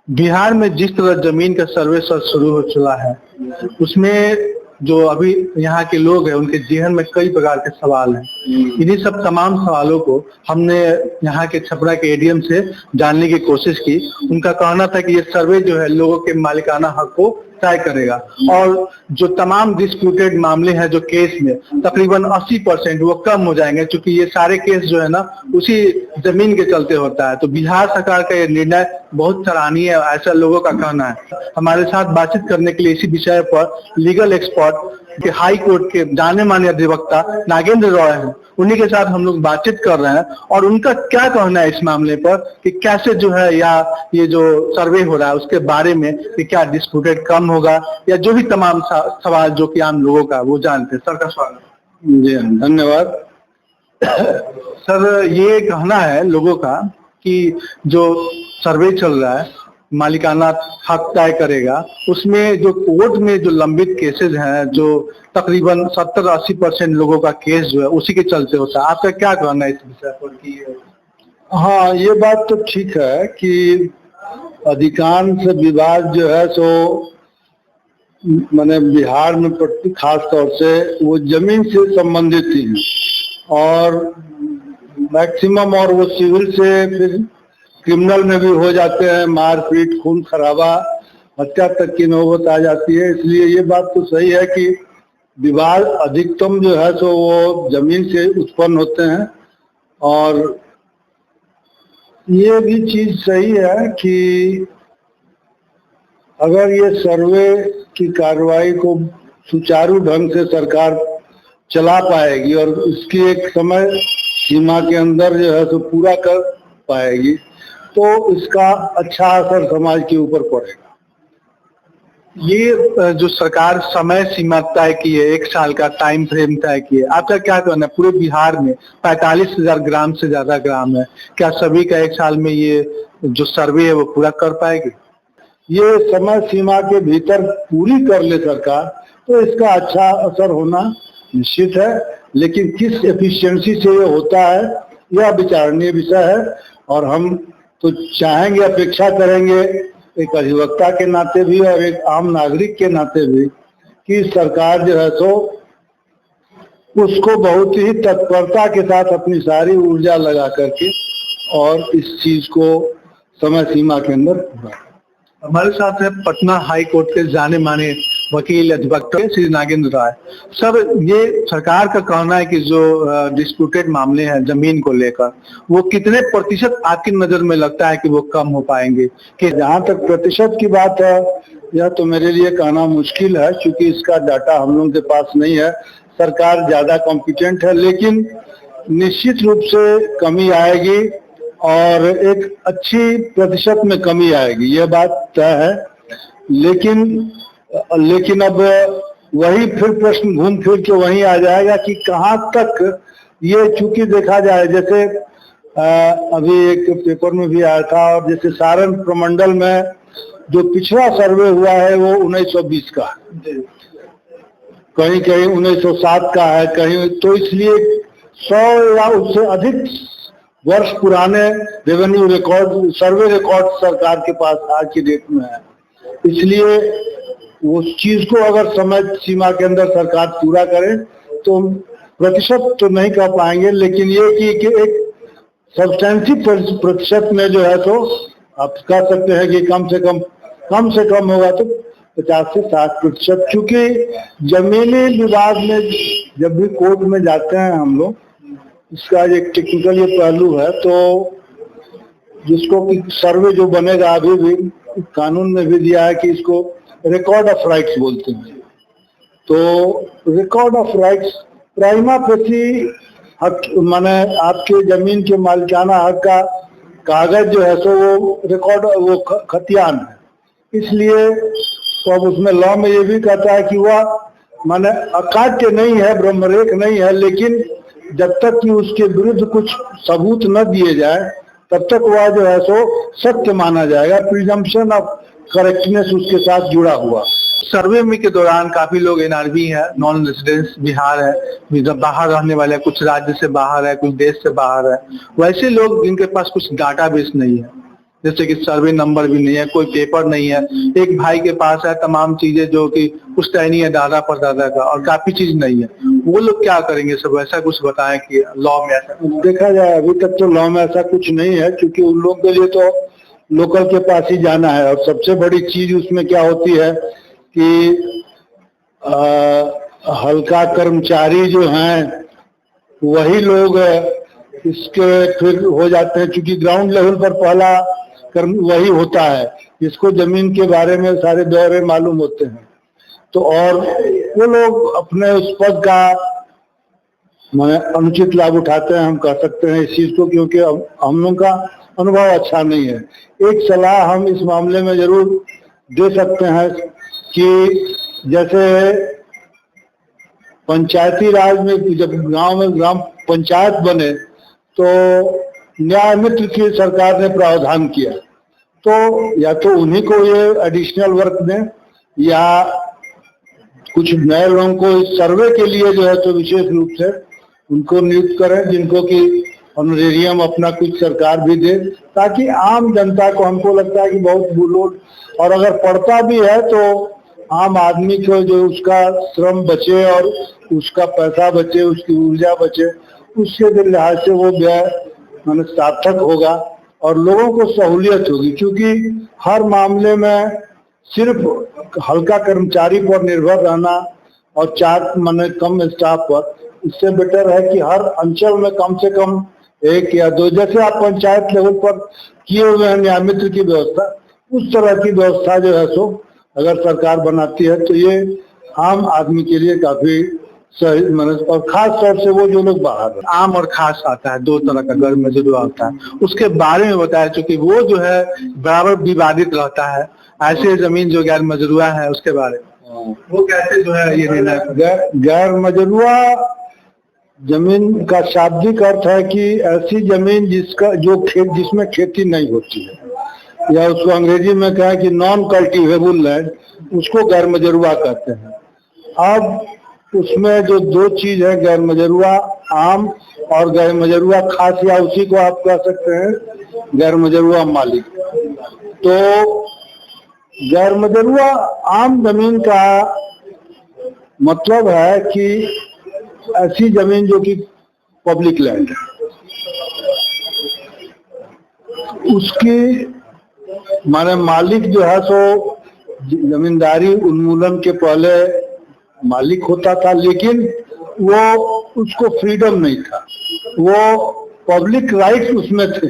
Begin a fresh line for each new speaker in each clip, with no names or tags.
बिहार में जिस तरह जमीन का सर्वे सर शुरू हो चुका है, उसमें जो अभी यहाँ के लोग हैं, उनके जेहन में कई प्रकार के सवाल हैं। इन्हीं सब तमाम सवालों को हमने यहाँ के छपरा के एडीएम से जानने की कोशिश की। उनका कहना था कि ये सर्वे जो है लोगों के मालिकाना हक को तय करेगा और जो तमाम डिस्प्यूटेड मामले हैं जो केस में तकरीबन 80% वो कम हो जाएंगे, क्योंकि ये सारे केस जो है ना उसी जमीन के चलते होता है। तो बिहार सरकार का ये निर्णय बहुत सराहनीय है, ऐसा लोगों का कहना है। हमारे साथ बातचीत करने के लिए इसी विषय पर लीगल एक्सपर्ट के हाई कोर्ट के जाने माने अधिवक्ता नागेंद्र रॉय हैं, उन्हीं के साथ हम लोग बातचीत कर रहे हैं और उनका क्या कहना है इस मामले पर कि कैसे जो है या ये जो सर्वे हो रहा है उसके बारे में कि क्या डिस्प्यूटेड कम होगा या जो भी तमाम सवाल जो कि आम लोगों का वो जानते हैं। सर का स्वागत।
जी धन्यवाद।
सर, ये कहना है लोगों का कि जो सर्वे चल रहा है मालिकाना हक तय करेगा, उसमें जो कोर्ट में जो लंबित केसेस हैं, जो तकरीबन 70-80% लोगों का केस जो है उसी के चलते होता है। आपका क्या कहना है इस विषय पर कि?
हाँ, ये बात तो ठीक है कि अधिकांश विवाद जो है सो मैंने बिहार में खास तौर से वो जमीन से संबंधित ही और मैक्सिमम, और वो सिविल से फिर क्रिमिनल में भी हो जाते हैं। मारपीट, खून खराबा, हत्या तक की नौबत आ जाती है। इसलिए ये बात तो सही है कि विवाद अधिकतम जो है सो वो जमीन से उत्पन्न होते हैं। और ये भी चीज सही है कि अगर ये सर्वे की कार्रवाई को सुचारू ढंग से सरकार चला पाएगी और इसकी एक समय सीमा के अंदर जो है सो पूरा कर पाएगी, तो इसका अच्छा असर समाज के ऊपर पड़ेगा।
ये जो सरकार समय सीमा तय की है, 1 साल का टाइम फ्रेम तय की है, आपका क्या कहना है? पूरे बिहार में 45,000 ग्राम से ज्यादा ग्राम है, क्या सभी का 1 साल में ये जो सर्वे है वो पूरा कर पाएगी?
ये समय सीमा के भीतर पूरी कर ले सरकार तो इसका अच्छा असर होना निश्चित है, लेकिन किस एफिशिएंसी से ये होता है यह विचारणीय विषय है। और हम तो चाहेंगे, अपेक्षा करेंगे एक अधिवक्ता के नाते भी और एक आम नागरिक के नाते भी कि सरकार जो है सो उसको बहुत ही तत्परता के साथ अपनी सारी ऊर्जा लगा करके और इस चीज को समय सीमा के अंदर पूरा।
हमारे साथ है पटना हाई कोर्ट के जाने माने वकील अधिवक्ता श्री नागेंद्र राय। सर, ये सरकार का कहना है कि जो डिस्प्यूटेड मामले हैं जमीन को लेकर, वो कितने प्रतिशत आपकी नजर में लगता है कि वो कम हो पाएंगे?
कि जहाँ तक प्रतिशत की बात है, यह तो मेरे लिए कहना मुश्किल है, क्योंकि इसका डाटा हम लोगों के पास नहीं है। सरकार ज्यादा कॉम्पिटेंट है, लेकिन निश्चित रूप से कमी आएगी और एक अच्छी प्रतिशत में कमी आएगी, यह बात तय है। लेकिन अब वही फिर प्रश्न घूम फिर के वहीं आ जाएगा कि कहाँ तक ये, चूंकि देखा जाए जैसे अभी एक पेपर में भी आया था, और जैसे सारण प्रमंडल में जो पिछड़ा सर्वे हुआ है वो 1920 का है, कहीं कहीं 1907 का है कहीं, तो इसलिए 100 या उससे अधिक वर्ष पुराने रेवेन्यू रिकॉर्ड, सर्वे रिकॉर्ड सरकार के पास आज की डेट में है। इसलिए उस चीज को अगर समय सीमा के अंदर सरकार पूरा करे तो प्रतिशत तो नहीं कर पाएंगे, लेकिन ये कि एक सब्सटेंसिव प्रतिशत में जो है तो आप कह सकते हैं कि कम से कम होगा तो 50 से 60%। चूंकि जमीनी विवाद में जब भी कोर्ट में जाते हैं हम लोग, इसका एक टेक्निकल ये पहलू है, तो जिसको कि सर्वे जो बनेगा, अभी भी कानून में भी दिया है कि इसको रिकॉर्ड ऑफ राइट्स बोलते हैं। तो record of rights prima facie हक, माने आपके जमीन के मालिकाना हक का कागज जो है सो वो रिकॉर्ड, वो खतियान है। इसलिए तो अब उसमें लॉ में ये भी कहता है कि वह माने अकाट्य नहीं है, ब्रह्मरेख नहीं है, लेकिन जब तक कि उसके विरुद्ध कुछ सबूत न दिए जाए तब तक वह जो है सो सत्य माना जाएगा। प्रिजम्पशन ऑफ करेक्टनेस उसके साथ जुड़ा हुआ।
सर्वे में के दौरान काफी लोग एनआरबी है, नॉन रेजिडेंस बिहार है, बाहर रहने वाले, कुछ राज्य से बाहर है, कुछ देश से बाहर है, वैसे लोग जिनके पास कुछ डाटाबेस नहीं है, जैसे कि सर्वे नंबर भी नहीं है, कोई पेपर नहीं है। एक भाई के पास है तमाम चीजें जो कि पुश्तैनी है दादा परदादा का, और काफी चीज नहीं है। वो लोग क्या करेंगे? सब ऐसा कुछ बताएं कि लॉ में ऐसा।
देखा जाए अभी तक तो लॉ में ऐसा कुछ नहीं है, क्योंकि उन लोगों के लिए तो लोकल के पास ही जाना है। और सबसे बड़ी चीज उसमें क्या होती है कि हल्का कर्मचारी जो हैं वही लोग इसके फिर हो जाते हैं, क्योंकि ग्राउंड लेवल पर पहला कर्म वही होता है जिसको जमीन के बारे में सारे ब्यौरे मालूम होते हैं। तो और वो लोग अपने उस पद का अनुचित लाभ उठाते हैं, हम कह सकते हैं इस चीज को, क्योंकि हम लोग का अनुभव अच्छा नहीं है। एक सलाह हम इस मामले में जरूर दे सकते हैं कि जैसे पंचायती राज में जब गांव में ग्राम पंचायत बने तो न्याय मित्र की सरकार ने प्रावधान किया, तो या तो उन्हीं को ये एडिशनल वर्क दें या कुछ नए लोगों को इस सर्वे के लिए जो है तो विशेष रूप से उनको नियुक्त करें, जिनको कि ऑनरेरियम अपना कुछ सरकार भी दे, ताकि आम जनता को, हमको लगता है कि बहुत बुलोड, और अगर पड़ता भी है तो आम आदमी को जो उसका श्रम बचे और उसका पैसा बचे, उसकी ऊर्जा बचे, उसके लिहाज से वो व्यय माने सार्थक होगा और लोगों को सहूलियत होगी। क्योंकि हर मामले में सिर्फ हल्का कर्मचारी पर निर्भर रहना और चार माने कम स्टाफ पर, इससे बेटर है कि हर अंचल में कम से कम एक या दो, जैसे आप पंचायत लेवल पर किए हुए हैं न्याय मित्र की व्यवस्था, उस तरह की व्यवस्था जो है सो अगर सरकार बनाती है तो ये आम आदमी के लिए काफी सही, और खास तौर से वो जो लोग बाहर
आम और खास आता है, दो तरह का घर मजदूर आता है, उसके बारे में बताया। चूंकि वो जो है बराबर विवादित रहता है, ऐसे जमीन जो गैर मजरूआ है उसके बारे में वो कैसे जो है ये निर्णय।
गैर मजरूआ जमीन का शाब्दिक अर्थ है कि ऐसी जमीन जिसका जो जिसमें खेती नहीं होती है, या उसको अंग्रेजी में कहा कि नॉन कल्टीवेबल लैंड, उसको गैर मजरूआ कहते हैं। अब उसमें जो दो चीज है, गैर मजरूआ आम और गैर मजरूआ खास, या उसी को आप कह सकते हैं गैर मजरूआ मालिक। तो गैर मजरूआ आम जमीन का मतलब है कि ऐसी जमीन जो कि पब्लिक लैंड है, उसकी माने मालिक जो है सो जमींदारी उन्मूलन के पहले मालिक होता था, लेकिन वो उसको फ्रीडम नहीं था, वो पब्लिक राइट्स उसमें थे,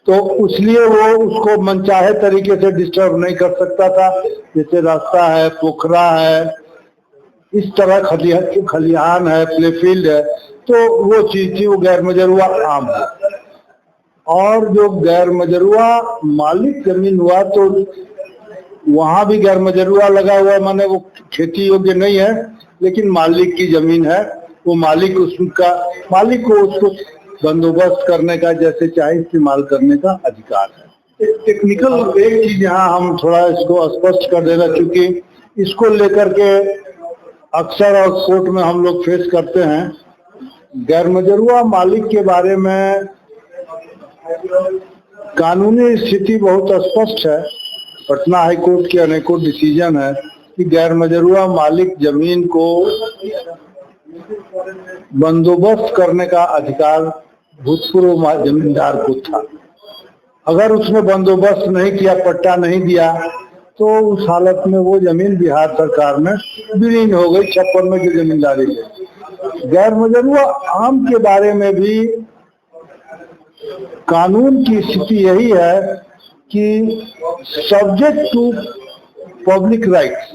तो इसलिए वो उसको मनचाहे तरीके से डिस्टर्ब नहीं कर सकता था। जैसे रास्ता है, पोखरा है, इस तरह खलिहान है, प्ले फील्ड है, तो वो चीज थी, वो गैर मजरूआ आम है। और जो गैर मजरूआ मालिक जमीन हुआ तो वहां भी गैर मजरूआ लगा हुआ, माने वो खेती योग्य नहीं है लेकिन मालिक की जमीन है, वो मालिक को उसको बंदोबस्त करने का जैसे चाहे इस्तेमाल करने का अधिकार है। टेक्निकल एक चीज यहाँ हम थोड़ा इसको स्पष्ट कर देना, क्योंकि इसको लेकर के अक्सर और कोर्ट में हम लोग फेस करते हैं। गैर मजरूआ मालिक के बारे में कानूनी स्थिति बहुत स्पष्ट है। पटना हाई कोर्ट के अनेकों डिसीजन है कि गैर मजरूआ मालिक जमीन को बंदोबस्त करने का अधिकार भूतपूर्व जमींदार को था। अगर उसने बंदोबस्त नहीं किया, पट्टा नहीं दिया, तो उस हालत में वो जमीन बिहार सरकार में विलीन हो गई 56 में जो जमींदारी है। गैर मजरूआ आम के बारे में भी कानून की स्थिति यही है कि सब्जेक्ट टू पब्लिक राइट्स।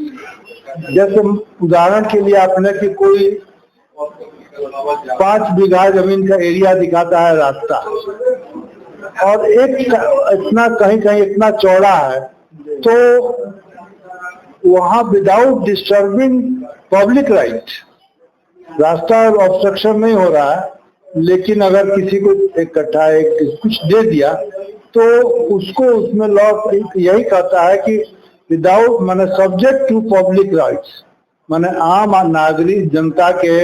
जैसे उदाहरण के लिए आपने कि कोई 5 बीघा जमीन का एरिया दिखाता है रास्ता, और एक इतना कहीं कहीं इतना चौड़ा है, तो वहां विदाउट डिस्टर्बिंग पब्लिक राइट रास्ता ऑब्स्ट्रक्शन नहीं हो रहा है, लेकिन अगर किसी को एक कट्ठा कुछ दे दिया तो उसको उसमें लॉ यही कहता है कि विदाउट माने सब्जेक्ट टू पब्लिक राइट्स, माने आम नागरिक जनता के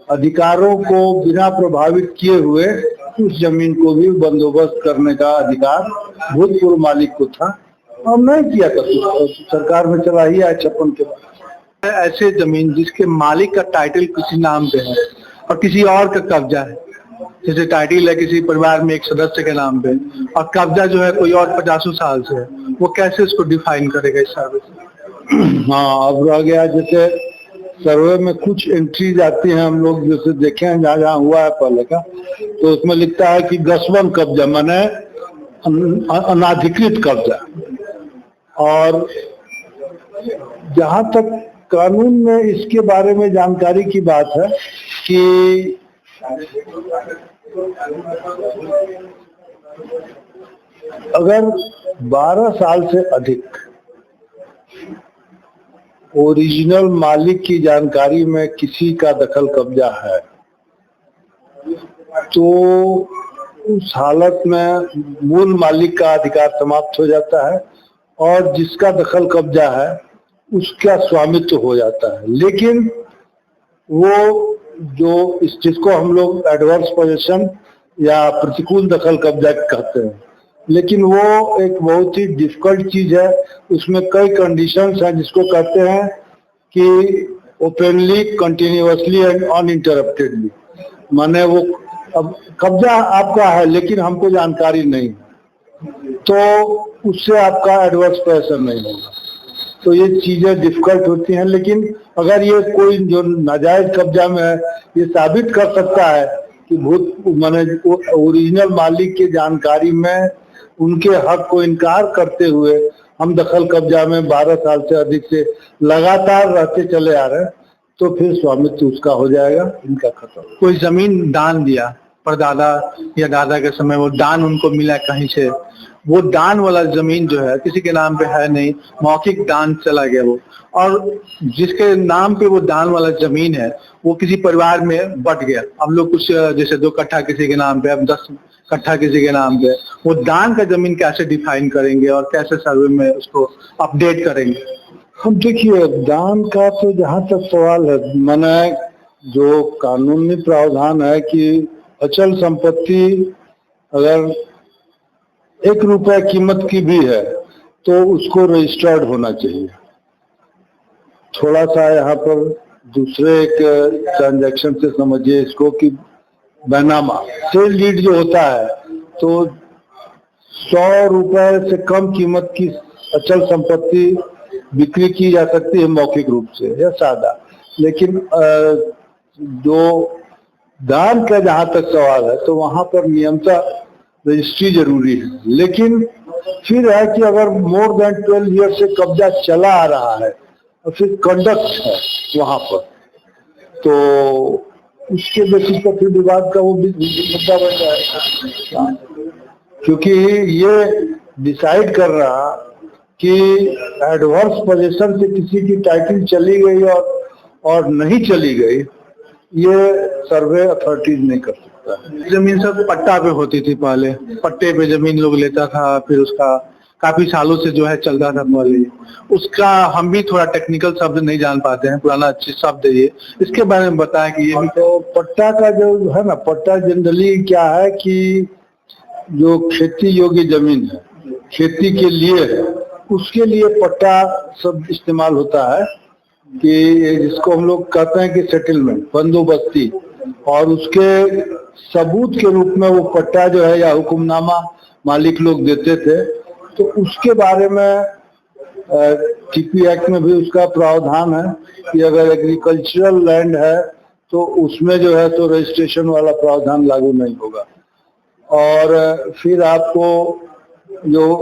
अधिकारों को बिना प्रभावित किए हुए उस जमीन को भी बंदोबस्त करने का अधिकार भूतपूर्व मालिक को था और नहीं किया था, सरकार में चला ही आया 56 के बाद।
ऐसे जमीन जिसके मालिक का टाइटल किसी नाम पे है और किसी और का कब्जा है, जैसे टाइटल है किसी परिवार में एक सदस्य के नाम पे और कब्जा जो है कोई और 50 साल से है, वो कैसे इसको डिफाइन करेगा इस सर्वे से?
हाँ, अब रह गया जैसे सर्वे में कुछ एंट्रीज आती हैं, हम लोग जैसे देखे हैं जहाँ जहाँ हुआ है पहले का, तो उसमें लिखता है कि गसबन कब्जा माने अनाधिकृत कब्जा। और जहाँ तक कानून में इसके बारे में जानकारी की बात है कि अगर 12 साल से अधिक ओरिजिनल मालिक की जानकारी में किसी का दखल कब्जा है तो उस हालत में मूल मालिक का अधिकार समाप्त हो जाता है और जिसका दखल कब्जा है उसका स्वामित्व हो जाता है। लेकिन वो जो इस जिसको हम लोग एडवर्स पोजीशन या प्रतिकूल दखल कब्जा कहते हैं, लेकिन वो एक बहुत ही डिफिकल्ट चीज है। उसमें कई कंडीशंस हैं जिसको कहते हैं कि ओपनली, कंटिन्यूअसली एंड अनइंटरप्टेडली, माने वो अब कब्जा आपका है लेकिन हमको जानकारी नहीं, तो उससे आपका एडवर्स प्रेशर नहीं होगा। तो ये चीजें डिफिकल्ट होती हैं। लेकिन अगर ये कोई जो नाजायज कब्जा में है ये साबित कर सकता है कि माने ओरिजिनल मालिक की जानकारी में उनके हक को इनकार करते हुए हम दखल कब्जा में 12 साल से अधिक से लगातार रहते चले आ रहे हैं, तो फिर स्वामित्व उसका हो जाएगा, इनका खत्म।
कोई जमीन दान दिया, परदादा या दादा के समय वो दान उनको मिला कहीं से, वो दान वाला जमीन जो है किसी के नाम पे है नहीं, मौखिक दान चला गया वो, और जिसके नाम पे वो दान वाला जमीन है वो किसी परिवार में बट गया। हम लोग कुछ जैसे 2 कट्ठा किसी के नाम पे, अब 10 कट्ठा किसी के नाम पे, वो दान का जमीन कैसे डिफाइन करेंगे और कैसे सर्वे में उसको अपडेट करेंगे?
हम देखिए, दान का तो जहाँ तक सवाल है, माने जो कानूनी प्रावधान है कि अचल संपत्ति अगर 1 रुपया कीमत की भी है तो उसको रजिस्टर्ड होना चाहिए। थोड़ा सा यहाँ पर दूसरे एक ट्रांजैक्शन से समझिए इसको कि बैनामा सेल डीड जो होता है तो 100 रुपए से कम कीमत की अचल संपत्ति बिक्री की जा सकती है मौखिक रूप से या सादा। लेकिन जो दान का जहाँ तक सवाल है तो वहाँ पर नियमतः रजिस्ट्री जरूरी है। लेकिन फिर है कि अगर मोर देन 12 ईयर से कब्जा चला आ रहा है और फिर कंडक्ट है वहाँ पर, तो उसके बेसिस पर फिर विवाद का वो मुद्दा बन जाएगा, क्योंकि ये डिसाइड कर रहा कि एडवर्स पोजीशन से किसी की टाइटल चली गई और नहीं चली गई, ये सर्वे अथॉरिटीज नहीं कर सकता।
जमीन सब पट्टा पे होती थी पहले, पट्टे पे जमीन लोग लेता था, फिर उसका काफी सालों से जो है चलता था पहले। उसका हम भी थोड़ा टेक्निकल शब्द नहीं जान पाते हैं, पुराना अच्छी शब्द है ये, इसके बारे में बताएं कि ये भी।
तो पट्टा का जो है ना, पट्टा जनरली क्या है कि जो खेती योग्य जमीन है, खेती के लिए है, उसके लिए पट्टा शब्द इस्तेमाल होता है कि जिसको हम लोग कहते हैं कि सेटलमेंट, बंदोबस्ती, और उसके सबूत के रूप में वो पट्टा जो है या हुक्मनामा मालिक लोग देते थे। तो उसके बारे में टीपी एक्ट में भी उसका प्रावधान है कि अगर एग्रीकल्चरल लैंड है तो उसमें जो है तो रजिस्ट्रेशन वाला प्रावधान लागू नहीं होगा। और फिर आपको जो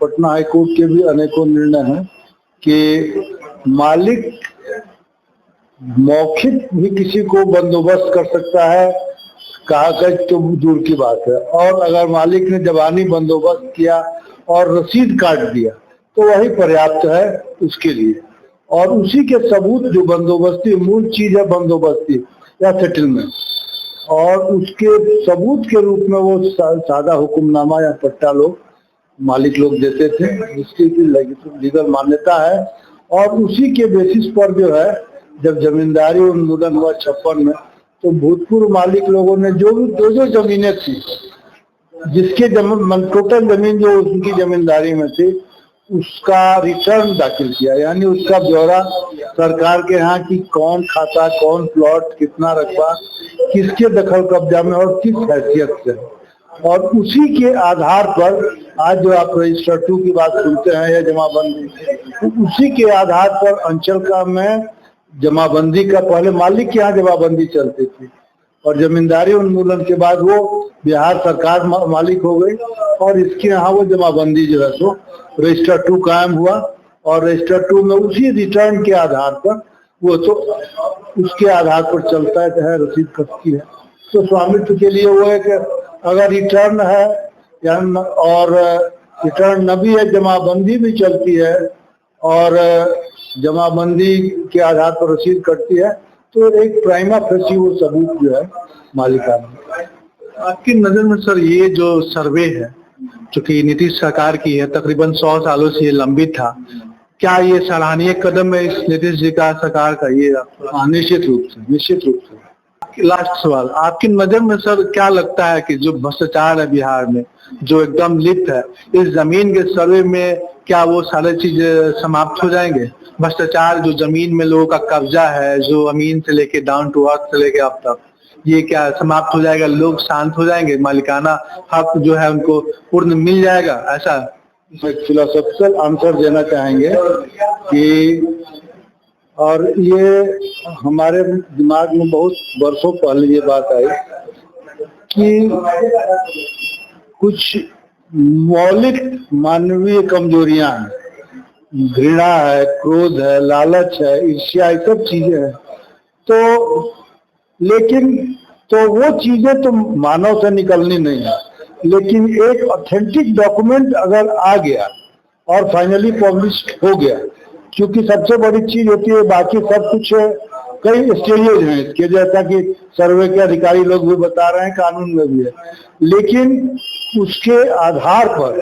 पटना हाई कोर्ट के भी अनेकों निर्णय हैं कि मालिक मौखिक भी किसी को बंदोबस्त कर सकता है, कागज तो दूर की बात है, और अगर मालिक ने जबानी बंदोबस्त किया और रसीद काट दिया तो वही पर्याप्त है उसके लिए। और उसी के सबूत जो बंदोबस्ती मूल चीज है, बंदोबस्ती या सेटलमेंट, और उसके सबूत के रूप में वो सादा हुक्मनामा या पट्टा लोग मालिक लोग देते थे, जिसकी लीगल मान्यता है। और उसी के बेसिस पर जो है जब जमींदारी उन्मूलन हुआ 56 में, तो भूतपूर्व मालिक लोगों ने जो जमीनें थी, जिसके टोटल जमीन जो उनकी जमींदारी में थी, उसका रिटर्न दाखिल किया, यानी उसका ब्यौरा सरकार के यहाँ की कौन खाता, कौन प्लॉट, कितना रकबा, किसके दखल कब्जा में और किस हैसियत से, और उसी के आधार पर आज जो आप रजिस्टर 2 की बात सुनते हैं या जमाबंदी, तो उसी के आधार पर अंचल का में जमाबंदी का पहले मालिक के यहाँ जमाबंदी चलती थी और जमींदारी उन्मूलन के बाद वो बिहार सरकार मालिक हो गई और इसके यहाँ वो जमाबंदी जो है सो रजिस्टर 2 कायम हुआ और रजिस्टर 2 में उसी रिटर्न के आधार पर वो तो उसके आधार पर चलता है, चाहे रसीद कटती है। तो स्वामित्व के लिए वो है कि अगर रिटर्न है या और रिटर्न न भी है, जमाबंदी भी चलती है और जमाबंदी के आधार पर रसीद कटती है, तो एक प्राइमा फेसी वो सबूत जो है मालिकाना।
आपकी नजर में सर ये जो सर्वे है जो कि नीतीश सरकार की है, तकरीबन 100 सालों से ये लंबित था, क्या ये सराहनीय कदम है इस नीतीश जी का सरकार का? ये
निश्चित रूप से।
लास्ट सवाल, आपकी नजर में सर क्या लगता है कि जो भ्रष्टाचार है बिहार में, जो एकदम लिप्त है, इस जमीन के सर्वे में क्या वो सारी चीजें समाप्त हो जाएंगे? भ्रष्टाचार जो जमीन में लोगों का कब्जा है, जो अमीन से लेके डाउन टू अर्थ से लेके अब तक, ये क्या समाप्त हो जाएगा? लोग शांत हो जाएंगे, मालिकाना हक जो है उनको पूर्ण मिल जाएगा? ऐसा
एक फिलोसॉफिकल आंसर देना चाहेंगे कि, और ये हमारे दिमाग में बहुत वर्षों पहले ये बात आई कि कुछ मौलिक मानवीय कमजोरियां हैं, घृणा है, क्रोध है, लालच है, ईर्ष्या, ये सब चीजें हैं। तो लेकिन तो वो चीजें तो मानव से निकलनी नहीं है, लेकिन एक ऑथेंटिक डॉक्यूमेंट अगर आ गया और फाइनली पब्लिश हो गया, क्योंकि सबसे बड़ी चीज होती है, बाकी सब कुछ कई स्टेजेज हैं इसके, जैसा कि सर्वे के अधिकारी लोग भी बता रहे हैं, कानून में भी है, लेकिन उसके आधार पर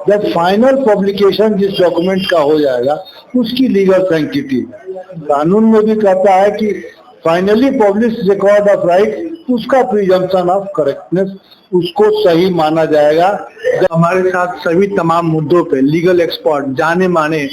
जब फाइनल पब्लिकेशन जिस डॉक्यूमेंट का हो जाएगा उसकी लीगल सैंक्टिटी कानून में भी कहता है कि finally publish record of right, उसका प्रिजम्पशन ऑफ करेक्टनेस, उसको सही माना जाएगा।
हमारे साथ सभी तमाम मुद्दों पे लीगल एक्सपर्ट, जाने माने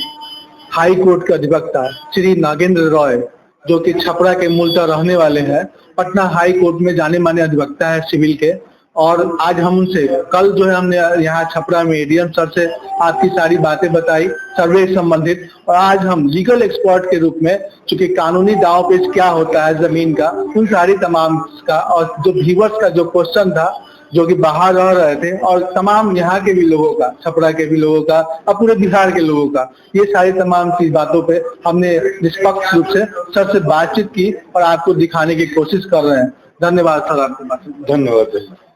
हाई कोर्ट के अधिवक्ता श्री नागेंद्र रॉय, जो कि छपरा के मूलतः रहने वाले हैं, पटना हाई कोर्ट में जाने माने अधिवक्ता है सिविल के, और आज हम उनसे कल जो है हमने यहाँ छपरा में एडीएम सर से आपकी सारी बातें बताई सर्वे संबंधित, और आज हम लीगल एक्सपर्ट के रूप में, चूंकि कानूनी दांव पेच क्या होता है जमीन का, उन सारी तमाम का, और जो व्यूअर्स का जो क्वेश्चन था जो कि बाहर रह रहे थे, और तमाम यहाँ के भी लोगों का, छपरा के भी लोगों का और पूरे बिहार के लोगों का, ये सारी तमाम चीज बातों पे हमने निष्पक्ष रूप से सर से बातचीत की और आपको दिखाने की कोशिश कर रहे हैं। धन्यवाद सर, आपके पास
धन्यवाद।